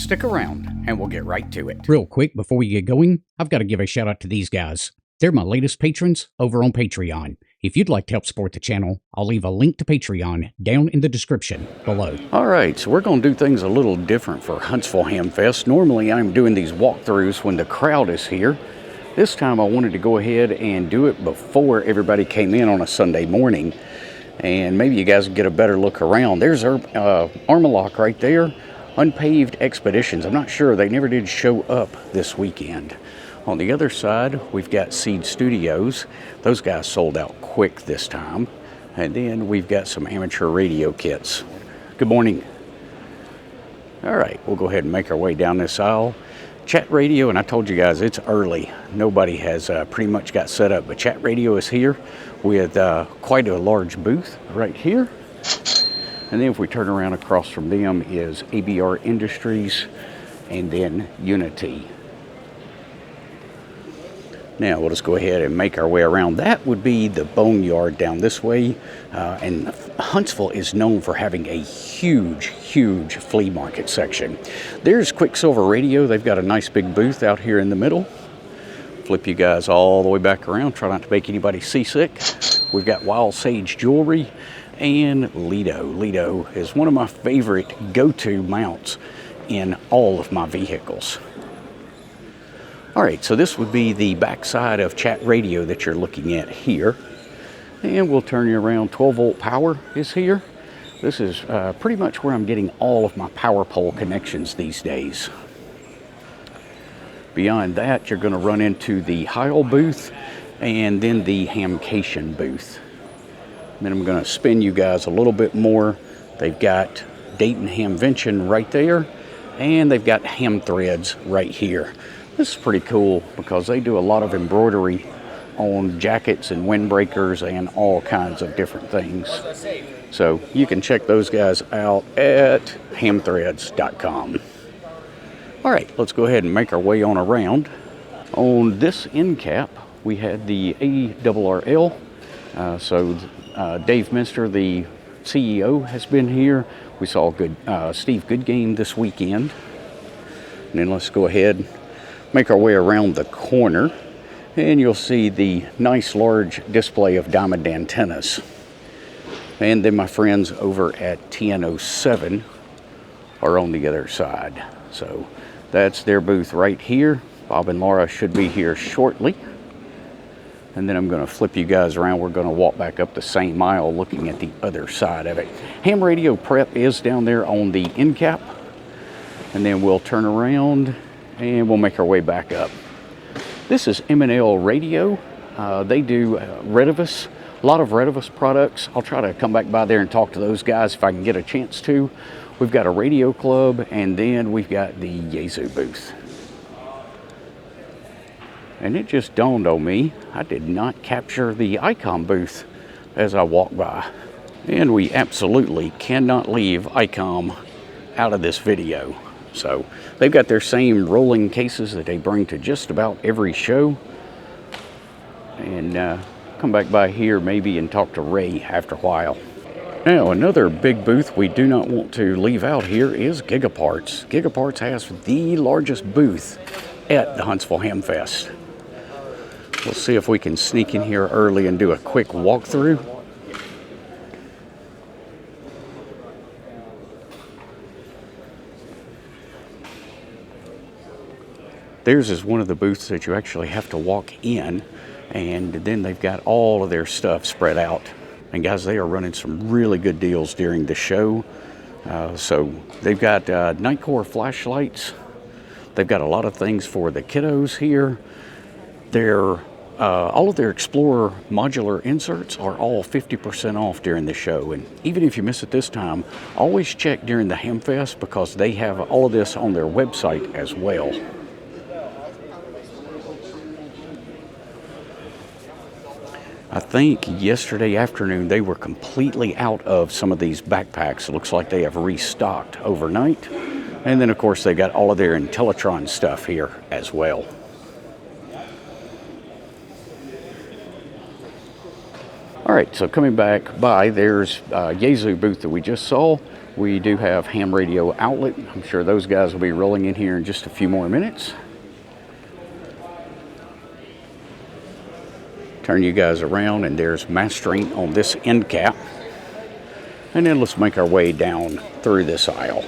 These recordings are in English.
Stick around, and we'll get right to it. Real quick, before we get going, I've got to give a shout out to these guys. They're my latest patrons over on Patreon. If you'd like to help support the channel, I'll leave a link to Patreon down in the description below. All right, so we're going to do things a little different for Huntsville Hamfest. Normally, I'm doing these walkthroughs when the crowd is here. This time, I wanted to go ahead and do it before everybody came in on a Sunday morning. And maybe you guys can get a better look around. There's our Armalock right there. Unpaved Expeditions. I'm not sure. They never did show up this weekend. On the other side, we've got Seed Studios. Those guys sold out quick this time. And then we've got some amateur radio kits. Good morning. All right, we'll go ahead and make our way down this aisle. Chat radio, and I told you guys it's early. Nobody has pretty much got set up, but Chat radio is here with quite a large booth right here. And then if we turn around across from them is ABR Industries and then Unity. Now we'll just go ahead and make our way around. That would be the Boneyard down this way. And Huntsville is known for having a huge flea market section. There's Quicksilver Radio. They've got a nice big booth out here in the middle. Flip you guys all the way back around. Try not to make anybody seasick. We've got Wild Sage Jewelry and Lido. Lido is one of my favorite go-to mounts in all of my vehicles. All right, so this would be the backside of Chat Radio that you're looking at here. And we'll turn you around. 12-volt power is here. This is pretty much where I'm getting all of my power pole connections these days. Beyond that, you're going to run into the Heil booth and then the Hamcation booth. Then I'm going to spin you guys a little bit more. They've got Dayton Hamvention right there, and they've got Ham Threads right here. This is pretty cool because they do a lot of embroidery on jackets and windbreakers and all kinds of different things. So you can check those guys out at hamthreads.com. All right, let's go ahead and make our way on around. On this end cap, we had the ARRL. Dave Minster, the CEO, has been here. We saw Steve Goodgame this weekend. And then let's go ahead, make our way around the corner, and you'll see the nice large display of diamond antennas. And then my friends over at TN07 are on the other side. So that's their booth right here. Bob and Laura should be here shortly. And then I'm going to flip you guys around. We're going to walk back up the same aisle looking at the other side of it. Ham radio prep is down there on the end cap. And then we'll turn around and we'll make our way back up. This is M&L Radio. They do Redivus, a lot of Redivus products. I'll try to come back by there and talk to those guys if I can get a chance to. We've got a radio club, and then we've got the Yaesu booth. And it just dawned on me, I did not capture the Icom booth as I walked by. And we absolutely cannot leave Icom out of this video. So they've got their same rolling cases that they bring to just about every show. And come back by here maybe and talk to Ray after a while. Now, another big booth we do not want to leave out here is Gigaparts. Gigaparts has the largest booth at the Huntsville Hamfest. We'll see if we can sneak in here early and do a quick walkthrough. Theirs is one of the booths that you actually have to walk in, and then they've got all of their stuff spread out. And guys, they are running some really good deals during the show. So they've got Nightcore flashlights. They've got a lot of things for the kiddos here. All of their Explorer modular inserts are all 50% off during the show. And even if you miss it this time, always check during the Hamfest because they have all of this on their website as well. I think yesterday afternoon they were completely out of some of these backpacks. It looks like they have restocked overnight. And then of course they got all of their Intellitron stuff here as well. All right, so coming back by, there's Yaesu booth that we just saw. We do have ham radio outlet. I'm sure those guys will be rolling in here in just a few more minutes. Turn you guys around, and there's mastering on this end cap. And then let's make our way down through this aisle.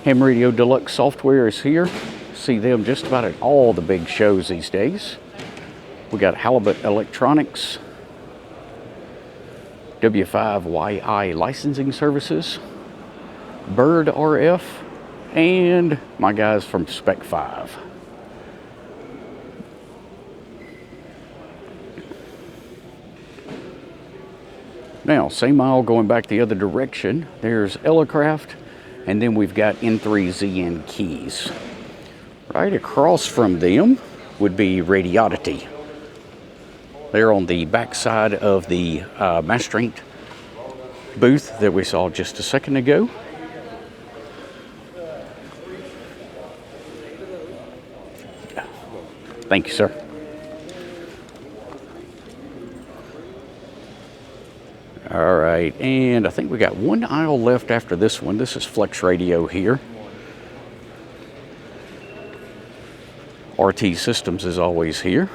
Ham Radio Deluxe software is here. See them just about at all the big shows these days. We got Heil Electronics, W5YI licensing services, Bird RF, and my guys from Spec 5. Now, same aisle going back the other direction. There's Elecraft, and then we've got N3ZN keys. Right across from them would be Radiodity. They're on the back side of the mastering booth that we saw just a second ago. Thank you, sir. All right, and I think we got one aisle left after this one. This is Flex Radio here. RT Systems is always here.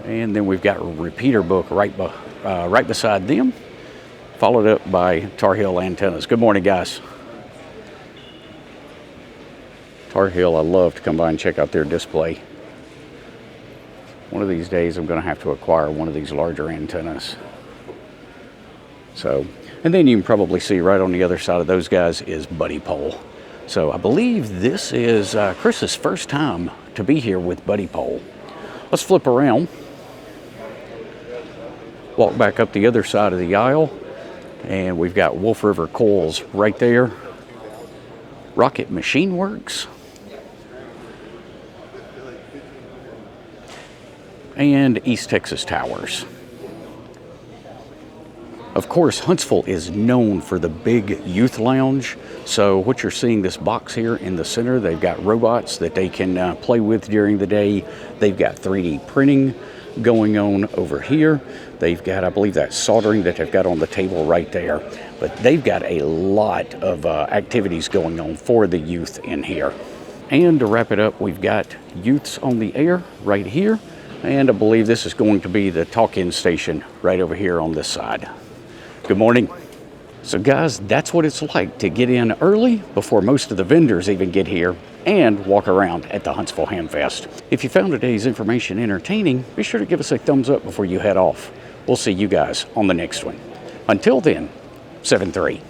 And then we've got a repeater book right beside them, followed up by Tar Heel Antennas. Good morning, guys. Tar Heel, I love to come by and check out their display. One of these days I'm going to have to acquire one of these larger antennas. So, and then you can probably see right on the other side of those guys is Buddy Pole. So I believe this is Chris's first time to be here with Buddy Pole. Let's flip around, walk back up the other side of the aisle, and we've got Wolf River Coils right there. Rocket Machine Works. And East Texas Towers. Of course, Huntsville is known for the big youth lounge. So what you're seeing, this box here in the center, they've got robots that they can play with during the day. They've got 3D printing going on over here. They've got, I believe, that soldering that they've got on the table right there. But they've got a lot of activities going on for the youth in here. And to wrap it up, we've got Youths on the Air right here. And I believe this is going to be the talk-in station right over here on this side. Good morning. So guys, that's what it's like to get in early before most of the vendors even get here and walk around at the Huntsville Hamfest. If you found today's information entertaining, be sure to give us a thumbs up before you head off. We'll see you guys on the next one. Until then, 7-3.